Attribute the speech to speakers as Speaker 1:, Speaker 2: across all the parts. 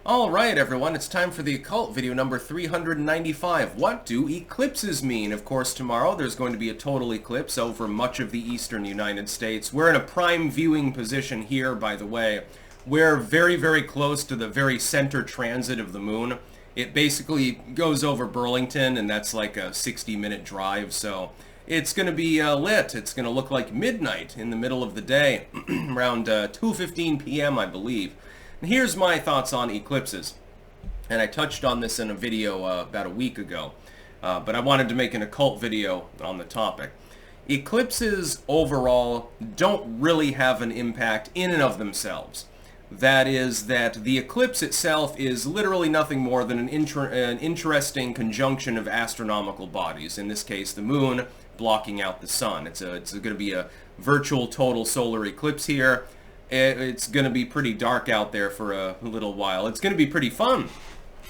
Speaker 1: Alright everyone, it's time for the Occult video number 395. What do eclipses mean? Of course, tomorrow there's going to be a total eclipse over much of the eastern United States. We're in a prime viewing position here, by the way. We're very, very close to the very center transit of the moon. It basically goes over Burlington, and that's like a 60-minute drive, so it's going to be lit. It's going to look like midnight in the middle of the day, around 2:15 p.m., I believe. And here's my thoughts on eclipses. And I touched on this in a video about a week ago, but I wanted to make an occult video on the topic. Eclipses overall don't really have an impact in and of themselves. That is that the eclipse itself is literally nothing more than an interesting conjunction of astronomical bodies. In this case, the moon blocking out the sun. It's going to be a virtual total solar eclipse here. It's going to be pretty dark out there for a little while. It's going to be pretty fun.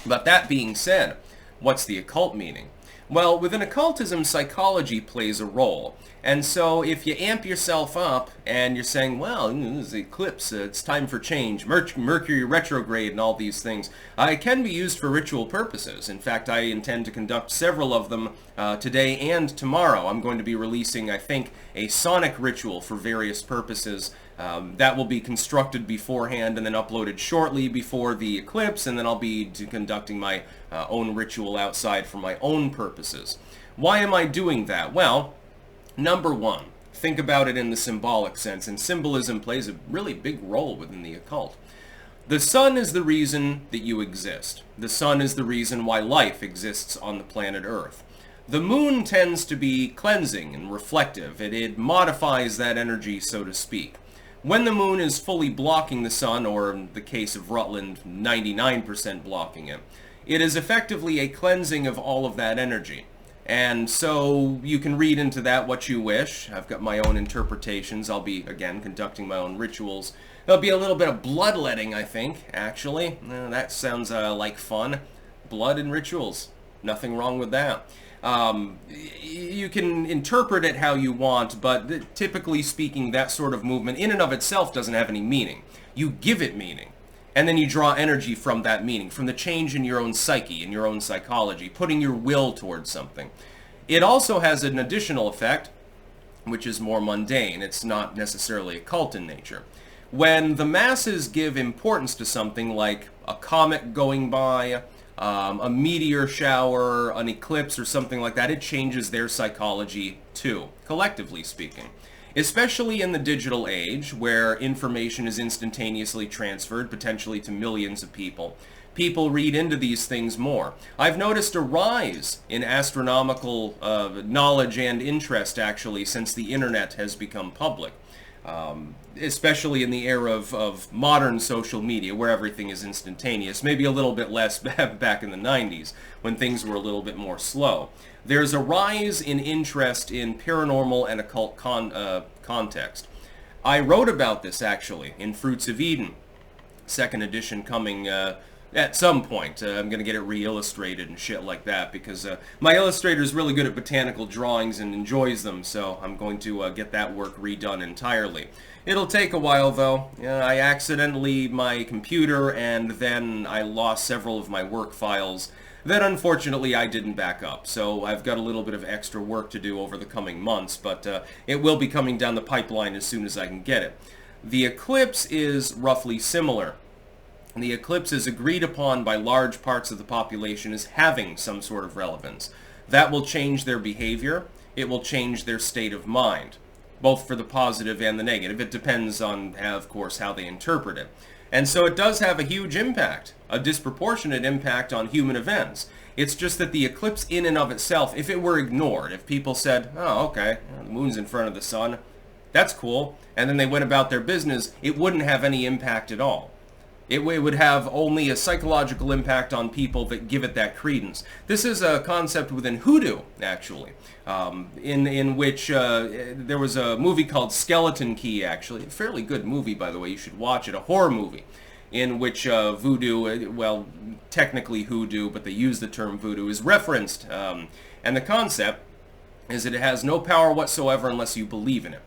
Speaker 1: But that being said, what's the occult meaning? Well, within occultism, psychology plays a role. And so if you amp yourself up and you're saying, well, this is the eclipse, it's time for change, Mercury retrograde and all these things, it can be used for ritual purposes. In fact, I intend to conduct several of them today and tomorrow. I'm going to be releasing, I think, a sonic ritual for various purposes. That will be constructed beforehand and then uploaded shortly before the eclipse, and then I'll be conducting my own ritual outside for my own purposes. Why am I doing that? Well, number one, think about it in the symbolic sense, and symbolism plays a really big role within the occult. The sun is the reason that you exist. The sun is the reason why life exists on the planet Earth. The moon tends to be cleansing and reflective. It modifies that energy, so to speak. When the moon is fully blocking the sun, or in the case of Rutland, 99% blocking it, it is effectively a cleansing of all of that energy. And so you can read into that what you wish. I've got my own interpretations. I'll be, again, conducting my own rituals. There'll be a little bit of bloodletting, I think, actually. That sounds like fun. Blood and rituals. Nothing wrong with that. You can interpret it how you want, but typically speaking, that sort of movement in and of itself doesn't have any meaning. You give it meaning, and then you draw energy from that meaning, from the change in your own psyche, in your own psychology, putting your will towards something. It also has an additional effect, which is more mundane. It's not necessarily occult in nature. When the masses give importance to something like a comet going by, a meteor shower, an eclipse, or something like that, it changes their psychology too, collectively speaking. Especially in the digital age, where information is instantaneously transferred, potentially to millions of people. People read into these things more. I've noticed a rise in astronomical knowledge and interest, actually, since the internet has become public. Especially in the era of modern social media, where everything is instantaneous. Maybe a little bit less back in the 90s, when things were a little bit more slow. There's a rise in interest in paranormal and occult context. I wrote about this, actually, in Fruits of Eden. Second edition coming at some point. I'm going to get it re-illustrated and shit like that, because my illustrator is really good at botanical drawings and enjoys them, so I'm going to get that work redone entirely. It'll take a while, though. I accidentally my computer, and then I lost several of my work files that unfortunately I didn't back up. So I've got a little bit of extra work to do over the coming months, but it will be coming down the pipeline as soon as I can get it. The eclipse is roughly similar. The eclipse is agreed upon by large parts of the population as having some sort of relevance. That will change their behavior. It will change their state of mind, both for the positive and the negative. It depends on, of course, how they interpret it. And so it does have a huge impact, a disproportionate impact on human events. It's just that the eclipse in and of itself, if it were ignored, if people said, oh, okay, the moon's in front of the sun, that's cool, and then they went about their business, it wouldn't have any impact at all. It would have only a psychological impact on people that give it that credence. This is a concept within hoodoo, actually, in which there was a movie called Skeleton Key, actually. A fairly good movie, by the way. You should watch it. A horror movie in which voodoo, well, technically hoodoo, but they use the term voodoo, is referenced. And the concept is that it has no power whatsoever unless you believe in it.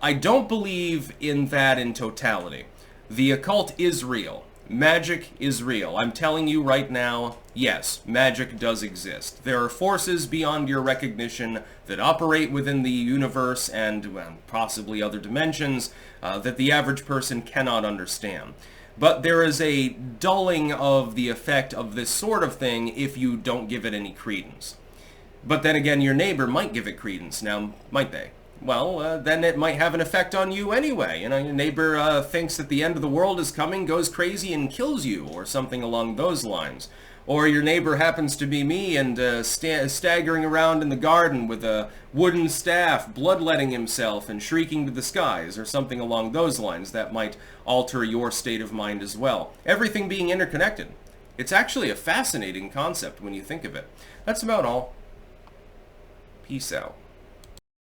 Speaker 1: I don't believe in that in totality. The occult is real. Magic is real. I'm telling you right now, yes, magic does exist. There are forces beyond your recognition that operate within the universe and, well, possibly other dimensions that the average person cannot understand. But there is a dulling of the effect of this sort of thing if you don't give it any credence. But then again, your neighbor might give it credence. Now, might they? Well, then it might have an effect on you anyway. You know, your neighbor thinks that the end of the world is coming, goes crazy and kills you, or something along those lines. Or your neighbor happens to be me and staggering around in the garden with a wooden staff, bloodletting himself and shrieking to the skies, or something along those lines that might alter your state of mind as well. Everything being interconnected. It's actually a fascinating concept when you think of it. That's about all. Peace out.